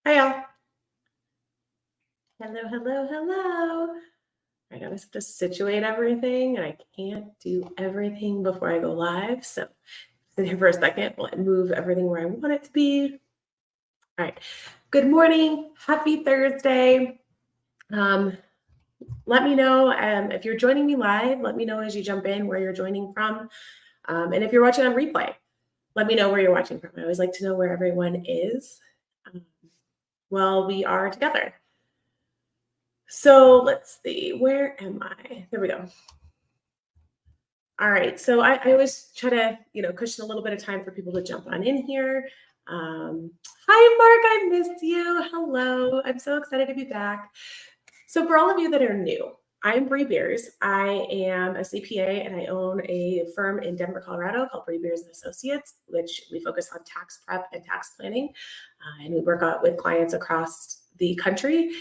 Hi, y'all. Hello, hello, hello. I gotta just situate everything, and I can't do everything before I go live. So sit here for a second while I move everything where I want it to be. All right. Good morning. Happy Thursday. Um, Let me know if you're joining me live. Let me know as you jump in where you're joining from. And if you're watching on replay, let me know where you're watching from. I always like to know where everyone is while we are together. So let's see, where am I? There we go. All right, so I always try to, cushion a little bit of time for people to jump on in here. Hi, Mark, I missed you. Hello, I'm so excited to be back. So for all of you that are new, I'm Bree Beers. I am a CPA and I own a firm in Denver, Colorado called Bree Beers and Associates, which we focus on tax prep and tax planning. And we work out with clients across the country.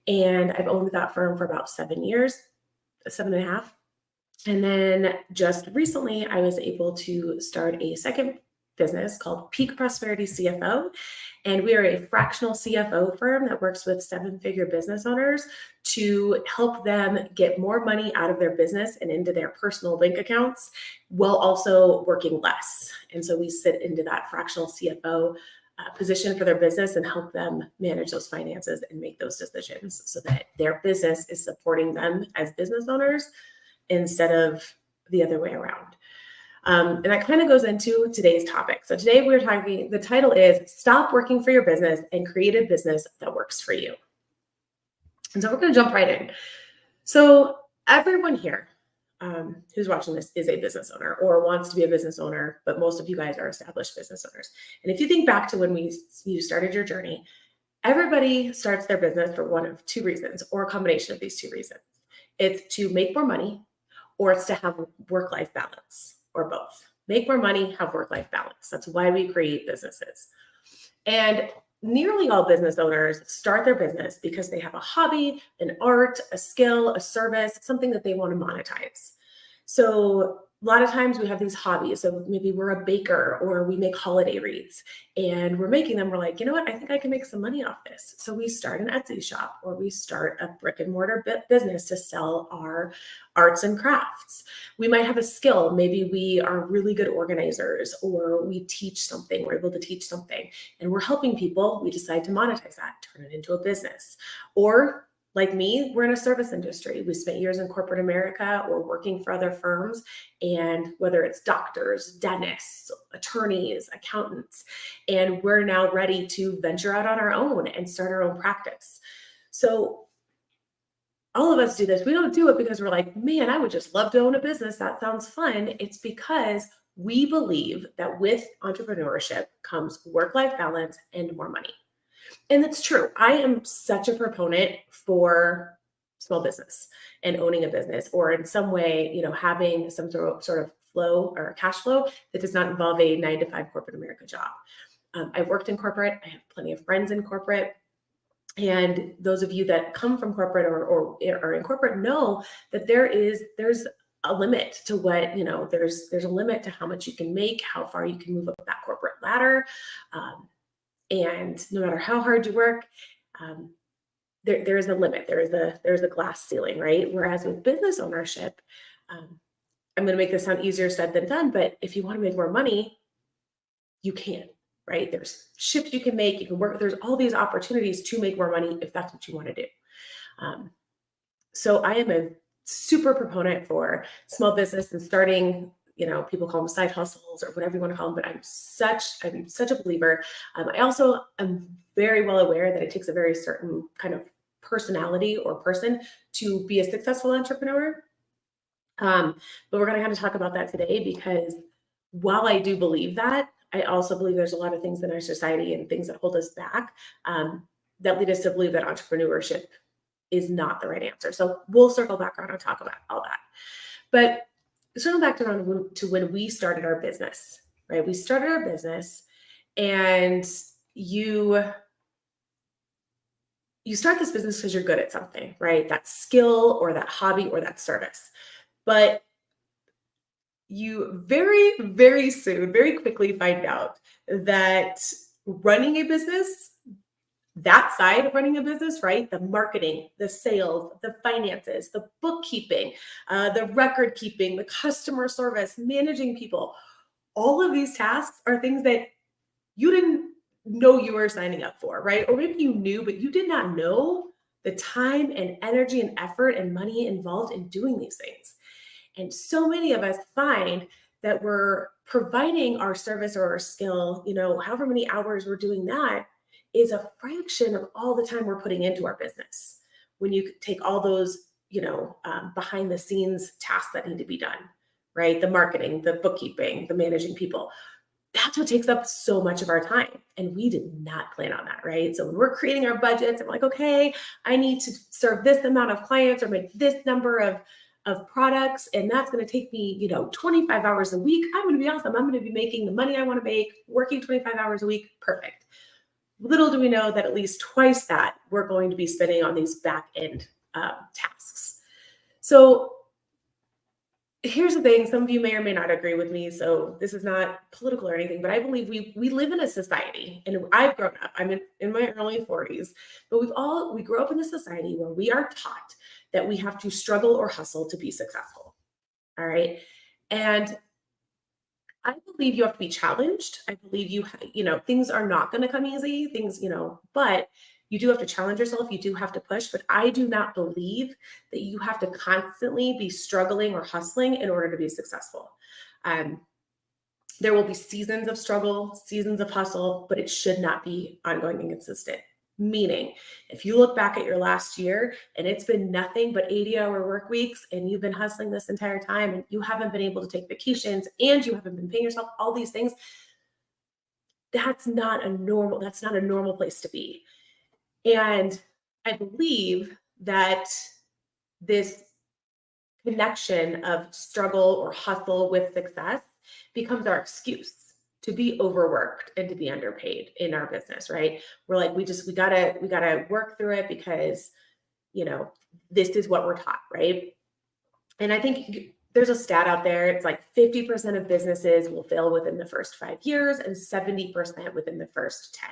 And I've owned that firm for about 7 years, 7.5. And then just recently, I was able to start a second business called Peak Prosperity CFO. And we are a fractional CFO firm that works with 7-figure business owners to help them get more money out of their business and into their personal bank accounts while also working less. And so we sit into that fractional CFO position for their business and help them manage those finances and make those decisions so that their business is supporting them as business owners instead of the other way around. And that kind of goes into today's topic. So today we're talking, the title is Stop Working for Your Business and Create a Business That Works for You. And so we're going to jump right in. So everyone here who's watching this is a business owner or wants to be a business owner, but most of you guys are established business owners. And if you think back to when you started your journey, everybody starts their business for one of two reasons or a combination of these two reasons. It's to make more money or it's to have work-life balance, or both. Make more money, have work-life balance. That's why we create businesses. And nearly all business owners start their business because they have a hobby, an art, a skill, a service, something that they want to monetize. So a lot of times we have these hobbies. So maybe we're a baker or we make holiday wreaths and we're making them. We're like, you know what? I think I can make some money off this. So we start an Etsy shop or we start a brick and mortar business to sell our arts and crafts. We might have a skill. Maybe we are really good organizers or we teach something. We're able to teach something and we're helping people. We decide to monetize that, turn it into a business. Or like me, we're in a service industry. We spent years in corporate America or working for other firms. And whether it's doctors, dentists, attorneys, accountants, and we're now ready to venture out on our own and start our own practice. So all of us do this. We don't do it because we're like, man, I would just love to own a business. That sounds fun. It's because we believe that with entrepreneurship comes work-life balance and more money. And that's true. I am such a proponent for small business and owning a business, or in some way, having some sort of flow or cash flow that does not involve a 9-to-5 corporate America job. I've worked in corporate. I have plenty of friends in corporate. And those of you that come from corporate or are in corporate know that there's a limit to what, there's a limit to how much you can make, how far you can move up that corporate ladder. And no matter how hard you work, there is a limit. There's a glass ceiling, right? Whereas with business ownership, I'm going to make this sound easier said than done, but if you want to make more money, you can, right? There's shifts you can make, you can work. There's all these opportunities to make more money if that's what you want to do. So I am a super proponent for small business and starting, people call them side hustles or whatever you want to call them, but I'm such a believer. I also am very well aware that it takes a very certain kind of personality or person to be a successful entrepreneur. But we're going to kind of talk about that today because while I do believe that, I also believe there's a lot of things in our society and things that hold us back that lead us to believe that entrepreneurship is not the right answer. So we'll circle back around and talk about all that. But circle back to when we started our business, right? We started our business and you start this business because you're good at something, right? That skill or that hobby or that service. But you very, very soon, very quickly find out that running a business that side of running a business, right? The marketing, the sales, the finances, the bookkeeping, the record keeping, the customer service, managing people. All of these tasks are things that you didn't know you were signing up for, right? Or maybe you knew, but you did not know the time and energy and effort and money involved in doing these things. And so many of us find that we're providing our service or our skill, however many hours we're doing that is a fraction of all the time we're putting into our business. When you take all those, behind the scenes tasks that need to be done, right? The marketing, the bookkeeping, the managing people, that's what takes up so much of our time. And we did not plan on that, right? So when we're creating our budgets, I'm like, okay, I need to serve this amount of clients or make this number of products, and that's going to take me, 25 hours a week. I'm going to be awesome. I'm going to be making the money I want to make, working 25 hours a week. Perfect. Little do we know that at least twice that we're going to be spending on these back end tasks. So here's the thing, some of you may or may not agree with me, so this is not political or anything, but I believe we live in a society, and I've grown up, I'm in my early 40s, but we grew up in a society where we are taught that we have to struggle or hustle to be successful. All right. And I believe you have to be challenged. I believe things are not going to come easy, but you do have to challenge yourself. You do have to push, but I do not believe that you have to constantly be struggling or hustling in order to be successful. There will be seasons of struggle, seasons of hustle, but it should not be ongoing and consistent. Meaning, if you look back at your last year and it's been nothing but 80-hour work weeks and you've been hustling this entire time and you haven't been able to take vacations and you haven't been paying yourself all these things, that's not a normal place to be. And I believe that this connection of struggle or hustle with success becomes our excuse to be overworked and to be underpaid in our business, right? We're like, we gotta work through it because, this is what we're taught, right? And I think there's a stat out there. It's like 50% of businesses will fail within the first 5 years and 70% within the first 10.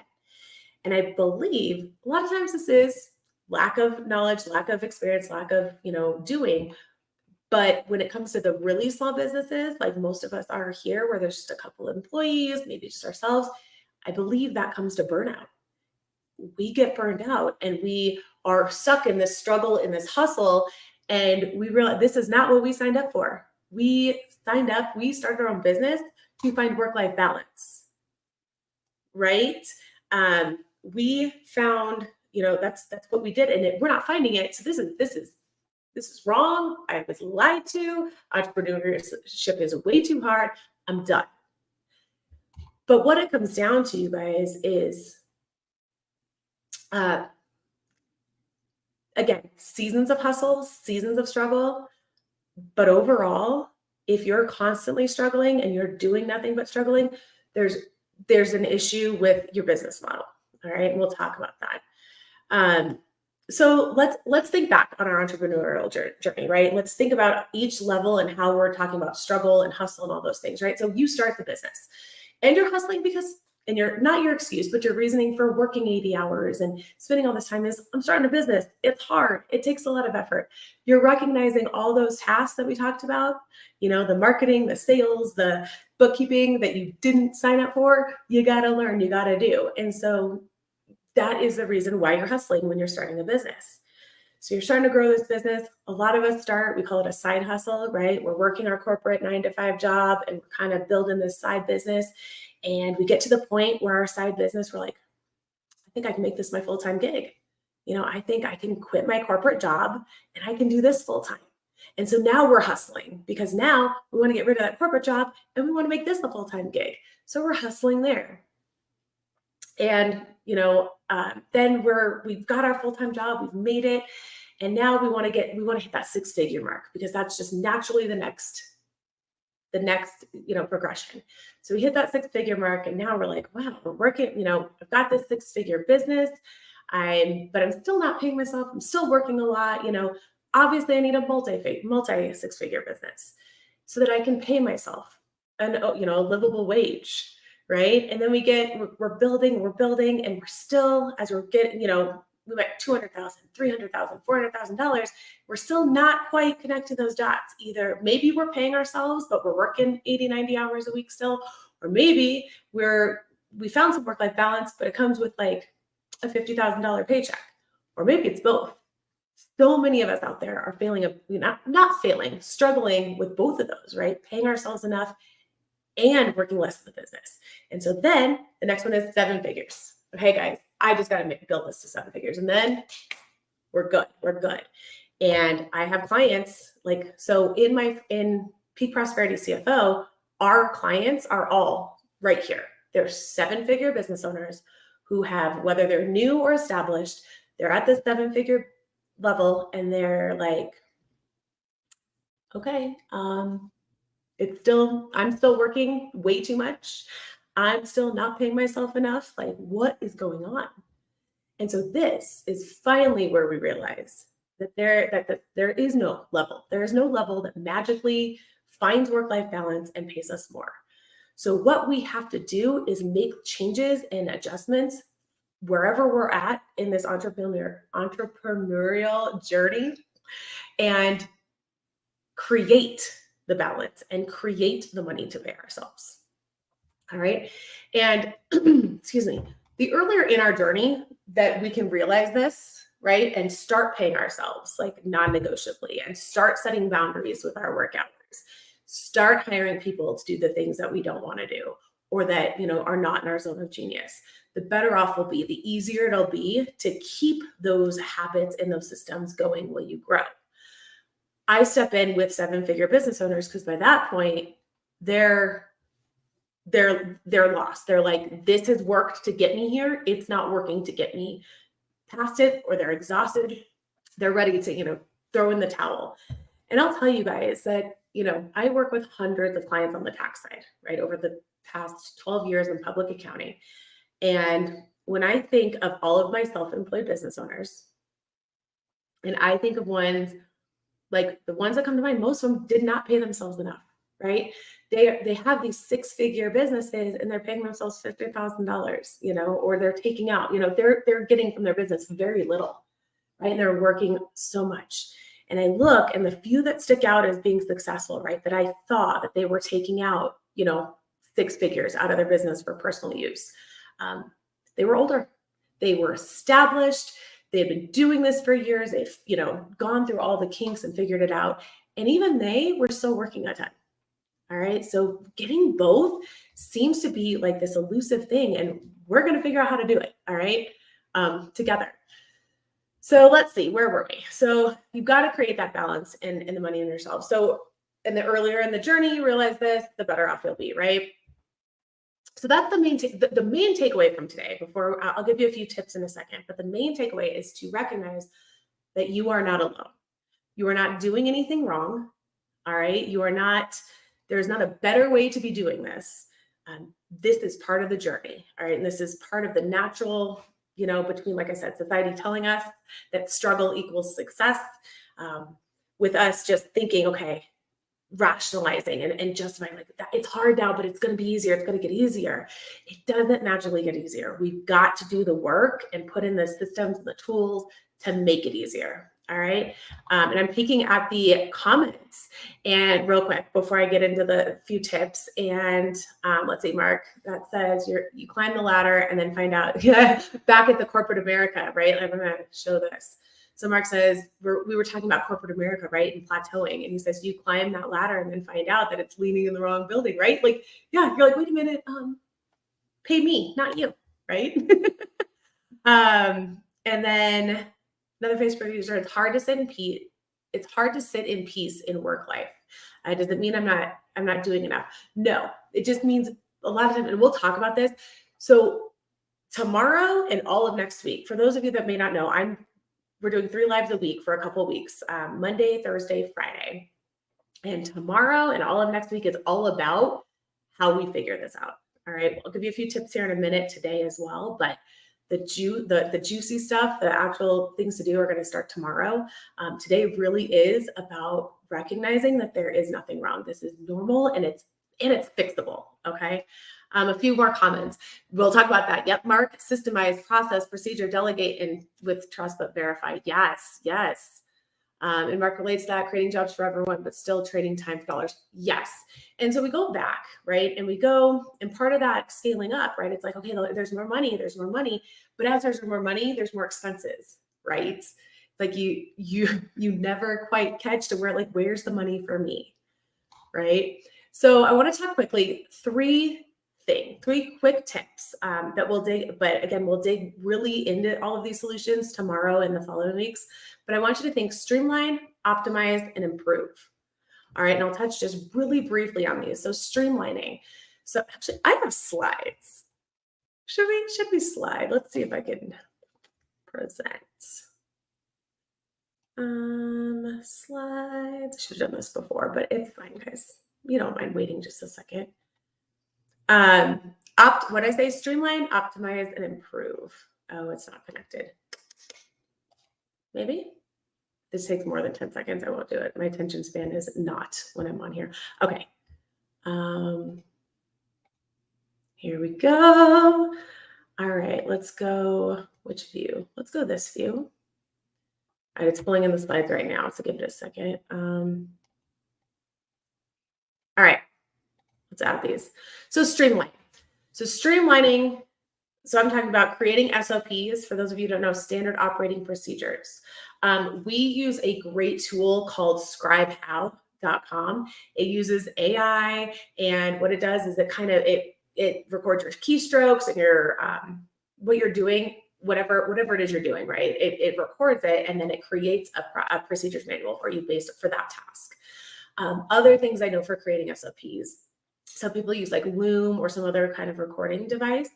And I believe a lot of times this is lack of knowledge, lack of experience, lack of, doing. But when it comes to the really small businesses, like most of us are here, where there's just a couple of employees, maybe just ourselves, I believe that comes to burnout. We get burned out and we are stuck in this struggle, in this hustle, and we realize this is not what we signed up for. We started our own business to find work-life balance, right? We found, that's what we did, and we're not finding it. So this is wrong. I was lied to. Entrepreneurship is way too hard. I'm done. But what it comes down to, you guys, is again, seasons of hustle, seasons of struggle. But overall, if you're constantly struggling and you're doing nothing but struggling, there's an issue with your business model. All right, and we'll talk about that. So let's think back on our entrepreneurial journey, right? Let's think about each level and how we're talking about struggle and hustle and all those things, right? So you start the business and you're hustling and you're not your excuse, but your reasoning for working 80 hours and spending all this time is, I'm starting a business. It's hard. It takes a lot of effort. You're recognizing all those tasks that we talked about, the marketing, the sales, the bookkeeping that you didn't sign up for, you got to learn, you got to do. And so that is the reason why you're hustling when you're starting a business. So you're starting to grow this business. A lot of us we call it a side hustle, right? We're working our corporate 9-to-5 job and we're kind of building this side business. And we get to the point where our side business, we're like, I think I can make this my full-time gig. I think I can quit my corporate job and I can do this full-time. And so now we're hustling because now we want to get rid of that corporate job and we want to make this a full-time gig. So we're hustling there. And, then we've got our full-time job, we've made it. And now we want to hit that 6-figure mark because that's just naturally the next progression. So we hit that 6-figure mark and now we're like, wow, we're working, I've got this 6-figure business. But I'm still not paying myself. I'm still working a lot. Obviously I need a multi 6-figure business so that I can pay myself a livable wage, right? And then we're building, and we're still, as we're getting, we got $200,000, $300,000, $400,000. We're still not quite connecting those dots. Either maybe we're paying ourselves, but we're working 80, 90 hours a week still, or maybe we found some work-life balance, but it comes with like a $50,000 paycheck, or maybe it's both. So many of us out there are struggling with both of those, right? Paying ourselves enough and working less in the business. And so then the next one is 7 figures. Okay, guys, I just got to build this to 7 figures, and then we're good. And I have clients in Peak Prosperity CFO, our clients are all right here. They're 7-figure business owners who have, whether they're new or established, they're at the 7-figure level, and they're like, okay, I'm still working way too much. I'm still not paying myself enough. Like, what is going on? And so this is finally where we realize that there is no level. There is no level that magically finds work-life balance and pays us more. So what we have to do is make changes and adjustments wherever we're at in this entrepreneurial journey, and create the balance and create the money to pay ourselves. All right. And excuse me, the earlier in our journey that we can realize this, right, and start paying ourselves like non-negotiably, and start setting boundaries with our work hours, start hiring people to do the things that we don't want to do, or that, are not in our zone of genius, the better off we'll be, the easier it'll be to keep those habits and those systems going while you grow. I step in with 7-figure business owners because by that point, they're lost. They're like, this has worked to get me here. It's not working to get me past it, or they're exhausted. They're ready to, throw in the towel. And I'll tell you guys that, I work with hundreds of clients on the tax side, right, over the past 12 years in public accounting. And when I think of all of my self-employed business owners, and I think of ones like the ones that come to mind, most of them did not pay themselves enough, right? They have these 6-figure businesses and they're paying themselves $50,000, or they're taking out, they're getting from their business very little, right? And they're working so much. And I look, and the few that stick out as being successful, right, that I thought that they were taking out, 6 figures out of their business for personal use. They were older. They were established. They had been doing this for years. They've, gone through all the kinks and figured it out. And even they were still working a ton. All right. So getting both seems to be like this elusive thing, and we're going to figure out how to do it. All right. Together. So let's see, where were we? So you've got to create that balance in the money in yourself. So the earlier in the journey you realize this, the better off you'll be, right? So that's the main takeaway from today. Before I'll give you a few tips in a second, but the main takeaway is to recognize that you are not alone. You are not doing anything wrong. All right. There's not a better way to be doing this. This is part of the journey. All right. And this is part of the natural, between, like I said, society telling us that struggle equals success, with us just thinking, okay, rationalizing and justifying like that. It's hard now, but it's going to be easier. It's going to get easier. It doesn't magically get easier. We've got to do the work and put in the systems and the tools to make it easier. All right. And I'm peeking at the comments, and real quick before I get into the few tips, and let's see, Mark, that says you climb the ladder and then find out back at the corporate America, right? I'm going to show this. So Mark says, we were talking about corporate America, right? And plateauing. And he says, you climb that ladder and then find out that it's leaning in the wrong building, right? Like, yeah, you're like, wait a minute, pay me, not you, right? And then another Facebook user, it's hard to sit in peace. It's hard to sit in peace in work life. Does it mean I'm not doing enough? No, it just means a lot of time, and we'll talk about this. So tomorrow and all of next week, for those of you that may not know, we're doing 3 lives a week for a couple of weeks, Monday, Thursday, Friday. And tomorrow and all of next week is all about how we figure this out. All right. I'll give you a few tips here in a minute today as well, but the juicy stuff, the actual things to do are going to start tomorrow. Today really is about recognizing that there is nothing wrong. This is normal and it's fixable. Okay. A few more comments. We'll talk about that. Yep, Mark, systemize, process, procedure, delegate, and with trust but verify. Yes, yes. And Mark relates that creating jobs for everyone, but still trading time for dollars. Yes. And so we go back, right? And we go, and part of that scaling up, right? It's like, okay, there's more money, but as there's more money, there's more expenses, right? Like you never quite catch to where, like, where's the money for me, right? So I want to talk quickly three quick tips that we'll dig, but again, we'll dig really into all of these solutions tomorrow and the following weeks. But I want you to think streamline, optimize, and improve. All right, and I'll touch just really briefly on these. So streamlining. So actually, I have slides. Should we slide? Let's see if I can present. Slides. I should have done this before, but it's fine, guys. You don't mind waiting just a second. What I say, streamline, optimize, and improve. Oh, it's not connected. Maybe this takes more than 10 seconds. I won't do it. My attention span is not when I'm on here. Okay. Here we go. All right, let's go. Which view? Let's go this view. All right, it's pulling in the slides right now, so give it a second. All right, let's add these. So streamline. So streamlining, so I'm talking about creating SOPs. For those of you who don't know, standard operating procedures. We use a great tool called scribehow.com. It uses AI, and what it does is it records your keystrokes and your what you're doing, whatever it is you're doing, right? It records it, and then it creates a procedures manual for you based for that task. Other things I know for creating SOPs, some people use like Loom or some other kind of recording device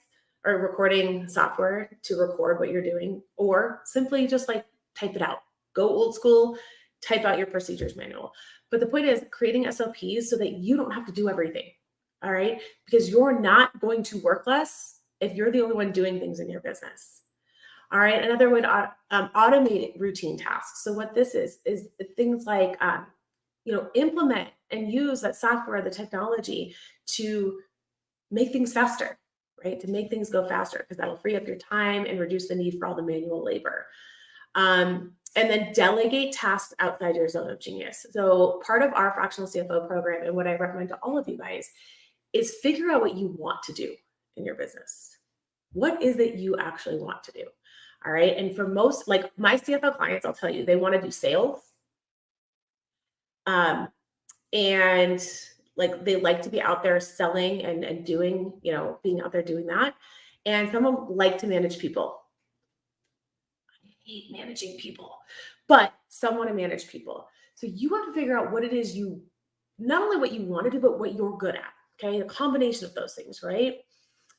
or recording software to record what you're doing, or simply just like type it out. Go old school, type out your procedures manual. But the point is creating SOPs so that you don't have to do everything, all right? Because you're not going to work less if you're the only one doing things in your business. All right, another way to automate routine tasks. So what this is things like, implement and use that software, the technology to make things faster, right? To make things go faster, because that'll free up your time and reduce the need for all the manual labor. And then delegate tasks outside your zone of genius. So part of our Fractional CFO program, and what I recommend to all of you guys, is figure out what you want to do in your business. What is it you actually want to do? All right. And for most, like my CFO clients, I'll tell you, they want to do sales. And like they like to be out there selling and doing, being out there doing that. And some of them like to manage people. I hate managing people, but some want to manage people. So you have to figure out what it is not only what you want to do, but what you're good at. Okay. A combination of those things, right?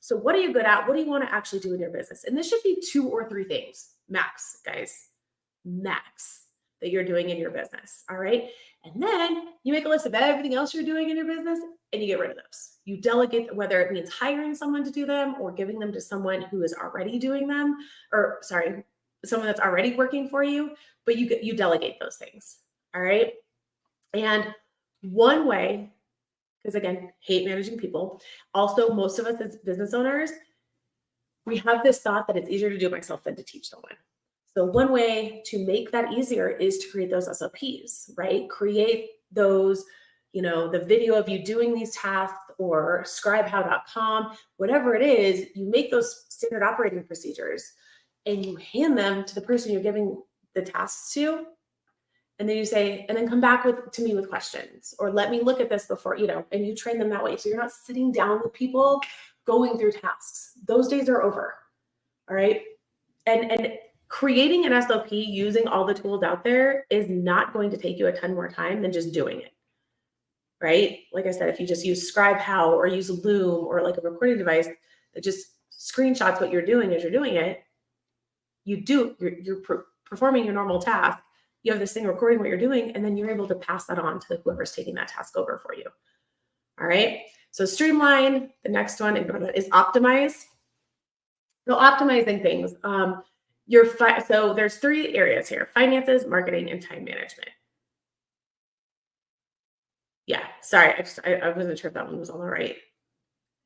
So what are you good at? What do you want to actually do in your business? And this should be 2 or 3 things, max, guys, max, that you're doing in your business. All right. And then you make a list of everything else you're doing in your business and you get rid of those. You delegate, whether it means hiring someone to do them or giving them to someone who is already doing them, or someone that's already working for you, but you delegate those things. All right. And one way, because again, hate managing people. Also, most of us as business owners, we have this thought that it's easier to do it myself than to teach someone. So one way to make that easier is to create those SOPs, right? Create those, the video of you doing these tasks, or scribehow.com, whatever it is, you make those standard operating procedures and you hand them to the person you're giving the tasks to. And then you say, and then come back to me with questions, or let me look at this before, and you train them that way. So you're not sitting down with people going through tasks. Those days are over. All right. And creating an SOP using all the tools out there is not going to take you a ton more time than just doing it. Right. Like I said, if you just use ScribeHow or use Loom or like a recording device that just screenshots what you're doing as you're doing it, you're performing your normal task. You have this thing recording what you're doing, and then you're able to pass that on to whoever's taking that task over for you. All right. So streamline. The next one is optimize. So optimizing things. So there's 3 areas here: finances, marketing, and time management. Yeah. Sorry. I wasn't sure if that one was on the right.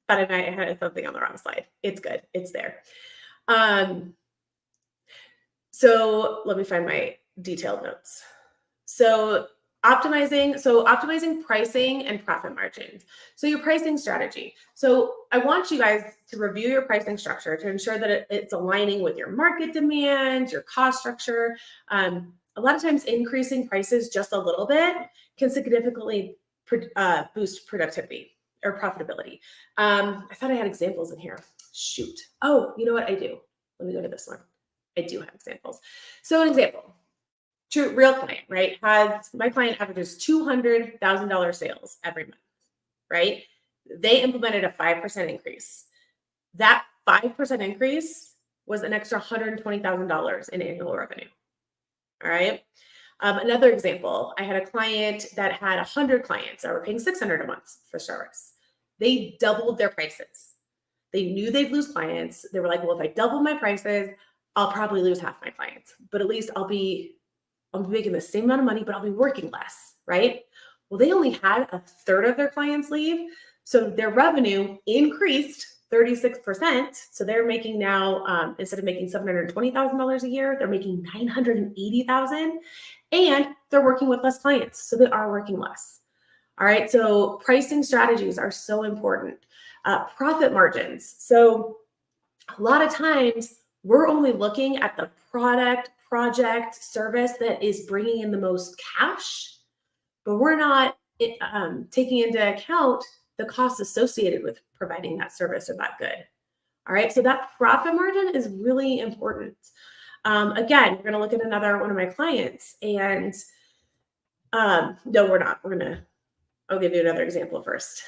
thought I might have had something on the wrong slide. It's good. It's there. So let me find my detailed notes. So optimizing pricing and profit margins. So your pricing strategy. So I want you guys to review your pricing structure to ensure that it's aligning with your market demand, your cost structure. A lot of times increasing prices just a little bit can significantly boost productivity or profitability. I thought I had examples in here. Shoot. Oh, you know what? I do. Let me go to this one. I do have examples. So an example. True, real client, right? My client averages $200,000 sales every month, right? They implemented a 5% increase. That 5% increase was an extra $120,000 in annual revenue. All right. Another example, I had a client that had 100 clients that were paying $600 a month for service. They doubled their prices. They knew they'd lose clients. They were like, well, if I double my prices, I'll probably lose half my clients, but at least I'll be making the same amount of money, but I'll be working less, right? Well, they only had a third of their clients leave. So their revenue increased 36%. So they're making now, instead of making $720,000 a year, they're making $980,000, and they're working with less clients. So they are working less. All right. So pricing strategies are so important. Profit margins. So a lot of times we're only looking at the product, project, service that is bringing in the most cash, but we're not taking into account the costs associated with providing that service or that good. All right, so that profit margin is really important. Again, we're going to look at another one of my clients, and no, we're not. I'll give you another example first.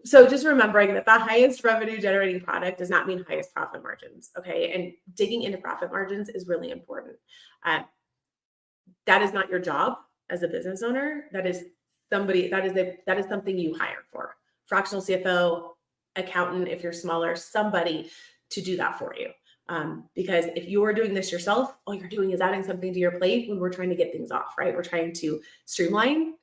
So just remembering that the highest revenue generating product does not mean highest profit margins. Okay. And digging into profit margins is really important. That is not your job as a business owner. That is something you hire for. Fractional CFO, accountant, if you're smaller, somebody to do that for you. Because if you're doing this yourself, all you're doing is adding something to your plate when we're trying to get things off, right? We're trying to streamline.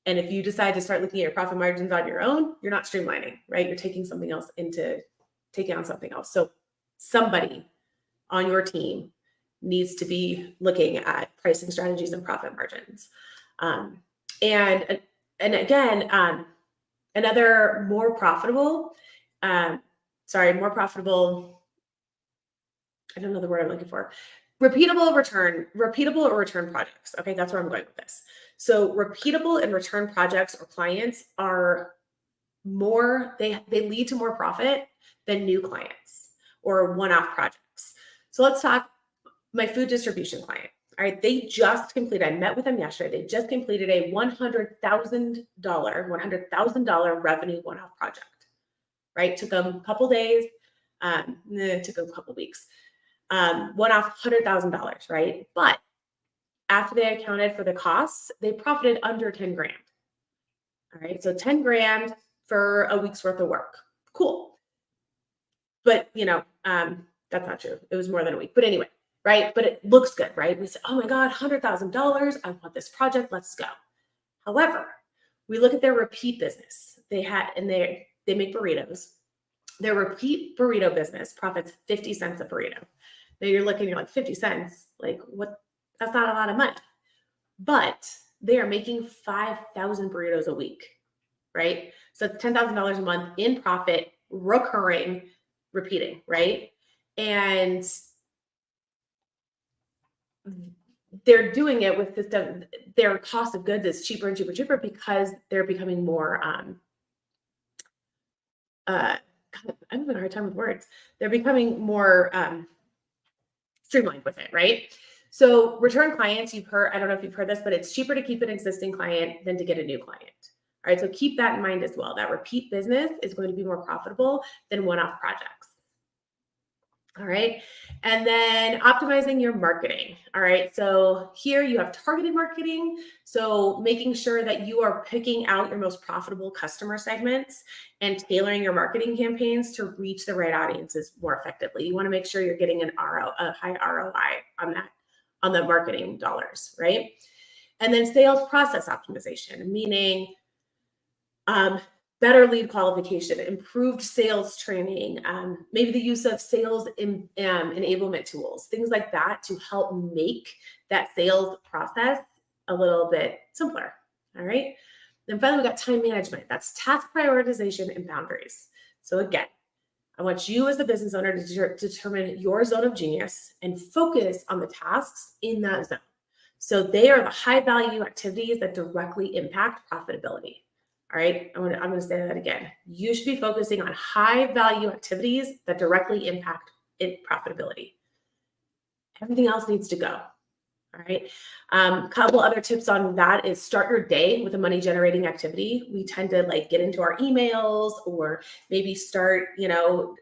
And if you decide to start looking at your profit margins on your own, you're not streamlining, right? You're taking on something else. So somebody on your team needs to be looking at pricing strategies and profit margins. And again, another more profitable, I don't know the word I'm looking for. Repeatable or return projects. Okay, that's where I'm going with this. So repeatable and return projects or clients are they lead to more profit than new clients or one-off projects. So let's talk my food distribution client. All right, I met with them yesterday. They just completed a $100,000 revenue one-off project, right? Took them a couple days, took them a couple weeks. One-off $100,000, right? But after they accounted for the costs, they profited under 10 grand. All right. So 10 grand for a week's worth of work. Cool. But that's not true. It was more than a week, but anyway, right. But it looks good, right? We said, oh my God, $100,000. I want this project. Let's go. However, we look at their repeat business. They make burritos. Their repeat burrito business profits 50 cents a burrito. Now you're like 50 cents, like what? That's not a lot of money, but they are making 5,000 burritos a week, right? So $10,000 a month in profit, recurring, repeating, right? And they're doing it with their cost of goods is cheaper and cheaper because they're becoming more, I'm having a hard time with words. They're becoming more streamlined with it, right? So return clients, I don't know if you've heard this, but it's cheaper to keep an existing client than to get a new client. All right, so keep that in mind as well. That repeat business is going to be more profitable than one-off projects. All right, and then optimizing your marketing. All right, so here you have targeted marketing. So making sure that you are picking out your most profitable customer segments and tailoring your marketing campaigns to reach the right audiences more effectively. You want to make sure you're getting a high ROI on the marketing dollars, right? And then sales process optimization, meaning better lead qualification, improved sales training, maybe the use of sales enablement tools, things like that to help make that sales process a little bit simpler. All right. Then finally, we got time management. That's task prioritization and boundaries. So again, I want you as the business owner to determine your zone of genius and focus on the tasks in that zone. So they are the high value activities that directly impact profitability. All right, I'm going to say that again. You should be focusing on high value activities that directly impact profitability. Everything else needs to go. All right. Couple other tips on that is start your day with a money generating activity. We tend to get into our emails or maybe start,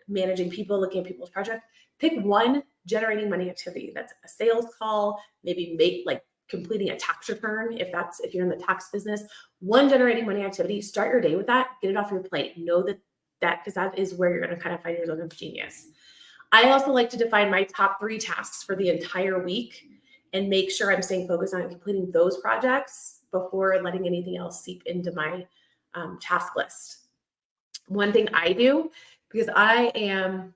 managing people, looking at people's projects. Pick one generating money activity. That's a sales call, maybe completing a tax return. If you're in the tax business, one generating money activity, start your day with that, get it off your plate. Know that because that is where you're going to kind of find your zone of genius. I also like to define my top 3 tasks for the entire week and make sure I'm staying focused on completing those projects before letting anything else seep into my task list. One thing I do, because I am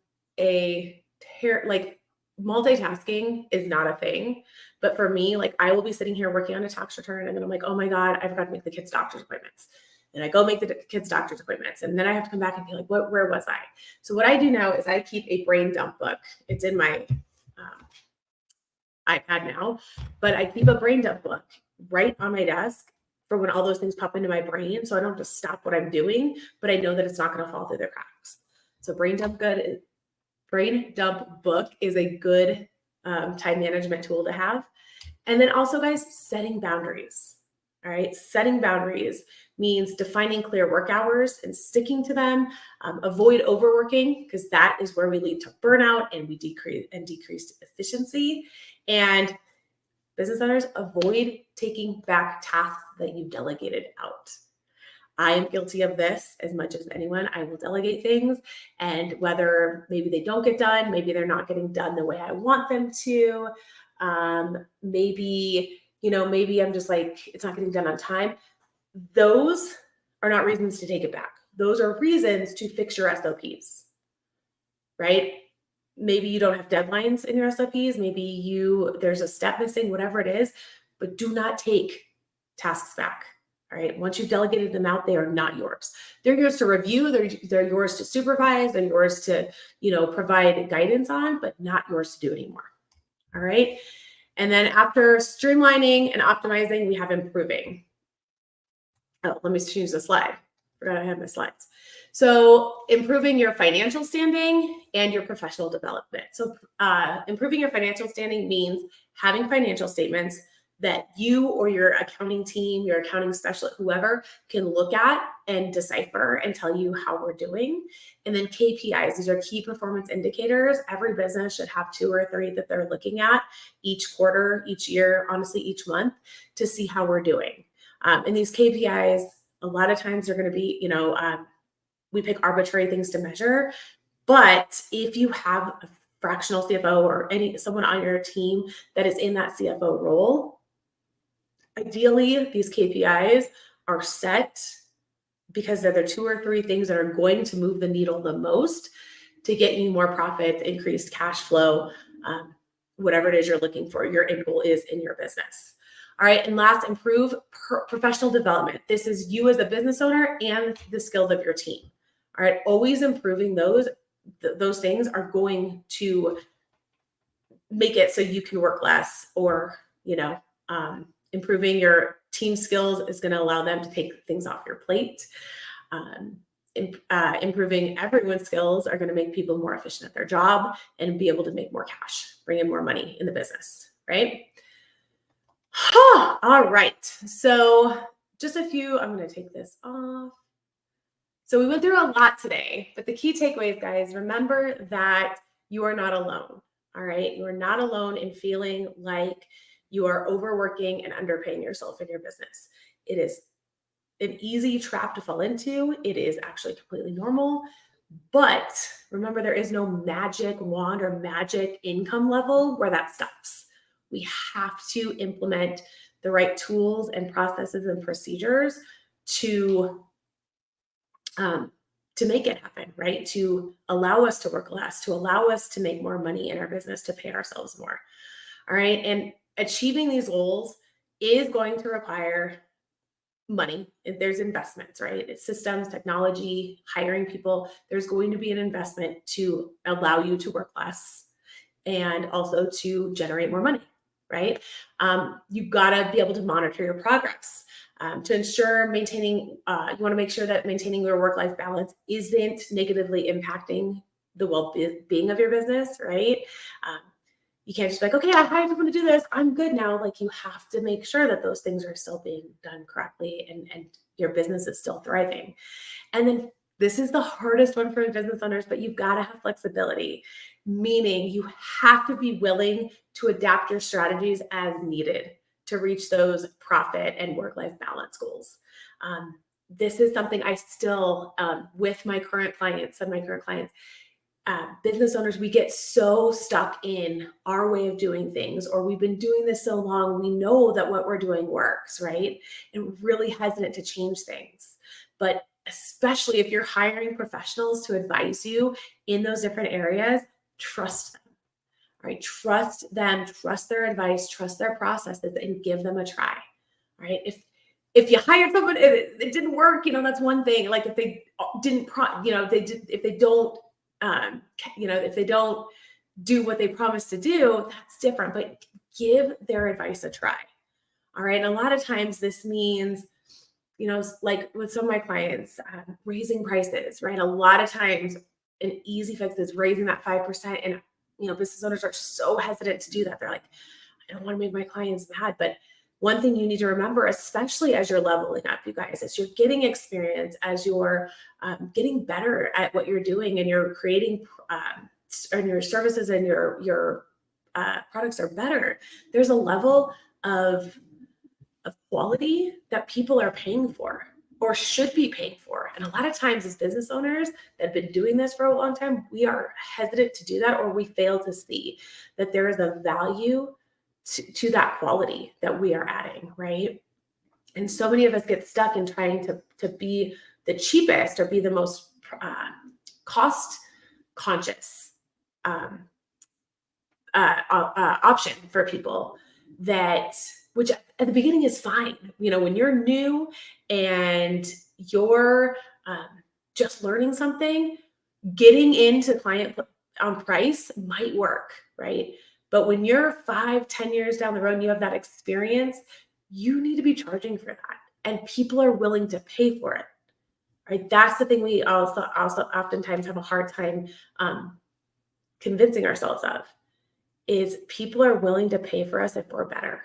multitasking is not a thing, but for me, I will be sitting here working on a tax return and then I'm like, oh my God, I forgot to make the kids' doctor's appointments. And I go make the kids' doctor's appointments. And then I have to come back and be like, where was I? So what I do now is I keep a brain dump book. It's in my iPad now, but I keep a brain dump book right on my desk for when all those things pop into my brain. So I don't have to stop what I'm doing, but I know that it's not going to fall through the cracks. So brain dump book is a good time management tool to have. And then also, guys, setting boundaries. All right. Setting boundaries means defining clear work hours and sticking to them. Avoid overworking, because that is where we lead to burnout and we decreased efficiency. And business owners, avoid taking back tasks that you delegated out. I am guilty of this as much as anyone. I will delegate things, and whether maybe they don't get done, maybe they're not getting done the way I want them to, maybe I'm just it's not getting done on time. Those are not reasons to take it back. Those are reasons to fix your SOPs, right? Maybe you don't have deadlines in your SOPs. Maybe there's a step missing, whatever it is, but do not take tasks back. All right. Once you've delegated them out, they are not yours. They're yours to review. They're yours to supervise. They're yours to, provide guidance on, but not yours to do anymore. All right. And then after streamlining and optimizing, we have improving. Oh, let me change the slide. Forgot I had my slides. So improving your financial standing and your professional development. So improving your financial standing means having financial statements that you or your accounting team, your accounting specialist, whoever can look at and decipher and tell you how we're doing. And then KPIs, these are key performance indicators. Every business should have 2 or 3 that they're looking at each quarter, each year, honestly, each month to see how we're doing. And these KPIs, a lot of times they're going to be, we pick arbitrary things to measure. But if you have a fractional CFO or someone on your team that is in that CFO role, ideally, these KPIs are set because they're the 2 or 3 things that are going to move the needle the most to get you more profits, increased cash flow, whatever it is you're looking for, your end goal is in your business. All right. And last, improve professional development. This is you as a business owner and the skills of your team. All right. Always improving those things are going to make it so you can work less, or, improving your team skills is going to allow them to take things off your plate. Improving everyone's skills are going to make people more efficient at their job and be able to make more cash, bring in more money in the business, right? All right. So just a few, I'm going to take this off. So we went through a lot today, but the key takeaways, guys, remember that you are not alone. All right. You are not alone in feeling like you are overworking and underpaying yourself in your business. It is an easy trap to fall into. It is actually completely normal. But remember, there is no magic wand or magic income level where that stops. We have to implement the right tools and processes and procedures to to make it happen, right? To allow us to work less, to allow us to make more money in our business, to pay ourselves more. All right. And achieving these goals is going to require money. There's investments, right? It's systems, technology, hiring people. There's going to be an investment to allow you to work less and also to generate more money, right? You've got to be able to monitor your progress. To ensure maintaining, you want to make sure that maintaining your work-life balance isn't negatively impacting the well-being of your business, right? You can't just be like, okay, I hired someone to do this, I'm good now. Like, you have to make sure that those things are still being done correctly and your business is still thriving. And then this is the hardest one for business owners, but you've got to have flexibility, meaning you have to be willing to adapt your strategies as needed to reach those profit and work-life balance goals. This is something I still, with my current clients, business owners, we get so stuck in our way of doing things, or we've been doing this so long, we know that what we're doing works, right? And we're really hesitant to change things. But especially if you're hiring professionals to advise you in those different areas, trust them, right? Trust them, trust their advice, trust their processes, and give them a try, right? If you hire someone, it didn't work, that's one thing. Like, if they didn't, if they don't, if they don't do what they promised to do, that's different, but give their advice a try. All right. And a lot of times this means, like with some of my clients, raising prices, right? A lot of times an easy fix is raising that 5%. And, business owners are so hesitant to do that. They're like, I don't want to make my clients mad. But one thing you need to remember, especially as you're leveling up, you guys, as you're getting experience, as you're getting better at what you're doing, and you're creating and your services and your products are better, there's a level of quality that people are paying for or should be paying for. And a lot of times as business owners that have been doing this for a long time, we are hesitant to do that, or we fail to see that there is a value to that quality that we are adding, right? And so many of us get stuck in trying to be the cheapest or be the most cost conscious option for people, which at the beginning is fine. When you're new and you're just learning something, getting into client on price might work, right? But when you're 5-10 years down the road and you have that experience, you need to be charging for that. And people are willing to pay for it, right? That's the thing we also oftentimes have a hard time convincing ourselves of, is people are willing to pay for us if we're better.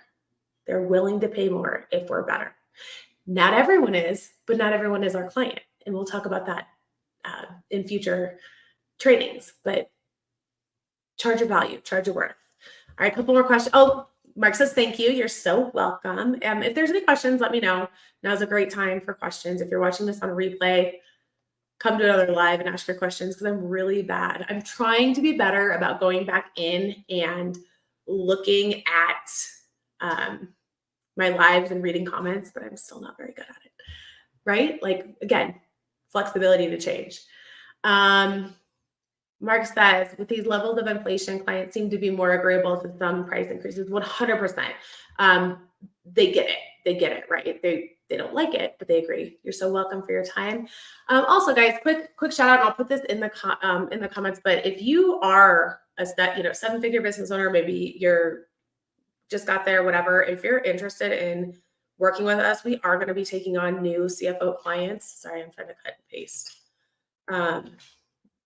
They're willing to pay more if we're better. Not everyone is, but not everyone is our client. And we'll talk about that in future trainings. But charge your value, charge your worth. All right, a couple more questions. Oh, Mark says, thank you. You're so welcome. If there's any questions, let me know. Now's a great time for questions. If you're watching this on a replay, come to another live and ask your questions, because I'm really bad. I'm trying to be better about going back in and looking at my lives and reading comments, but I'm still not very good at it, right? Like, again, flexibility to change. Mark says, with these levels of inflation, clients seem to be more agreeable to some price increases. 100%. They get it. They get it, right? They don't like it, but they agree. You're so welcome for your time. Also, guys, quick shout out. And I'll put this in the comments. But if you are a seven-figure business owner, maybe you're just got there, whatever. If you're interested in working with us, we are going to be taking on new CFO clients. Sorry, I'm trying to cut and paste.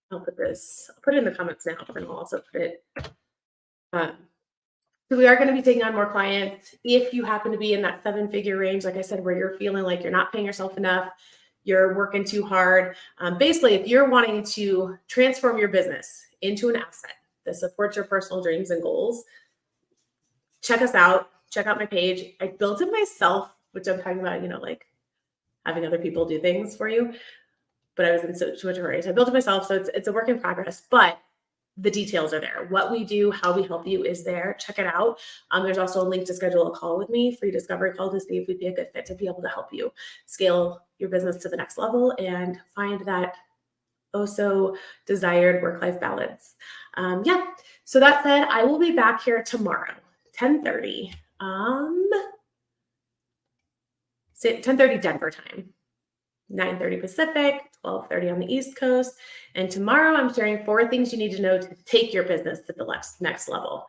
I'll put it in the comments now, and I'll also put it. So we are going to be taking on more clients. If you happen to be in that 7-figure range, like I said, where you're feeling like you're not paying yourself enough, you're working too hard. Basically, if you're wanting to transform your business into an asset that supports your personal dreams and goals, check us out. Check out my page. I built it myself, which I'm talking about, like having other people do things for you. But I was in so much hurry. So I built it myself. So it's a work in progress. But the details are there. What we do, how we help you is there. Check it out. There's also a link to schedule a call with me, free discovery call, to see if we'd be a good fit to be able to help you scale your business to the next level and find that so desired work-life balance. So that said, I will be back here tomorrow, 10:30. 10:30 Denver time, 9:30 Pacific, 12:30 on the East Coast. And tomorrow I'm sharing 4 things you need to know to take your business to the next level.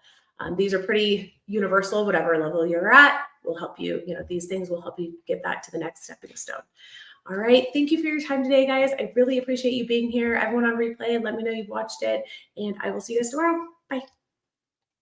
These are pretty universal. Whatever level you're at will help you. These things will help you get that to the next stepping stone. All right. Thank you for your time today, guys. I really appreciate you being here. Everyone on replay, let me know you've watched it, and I will see you guys tomorrow. Bye.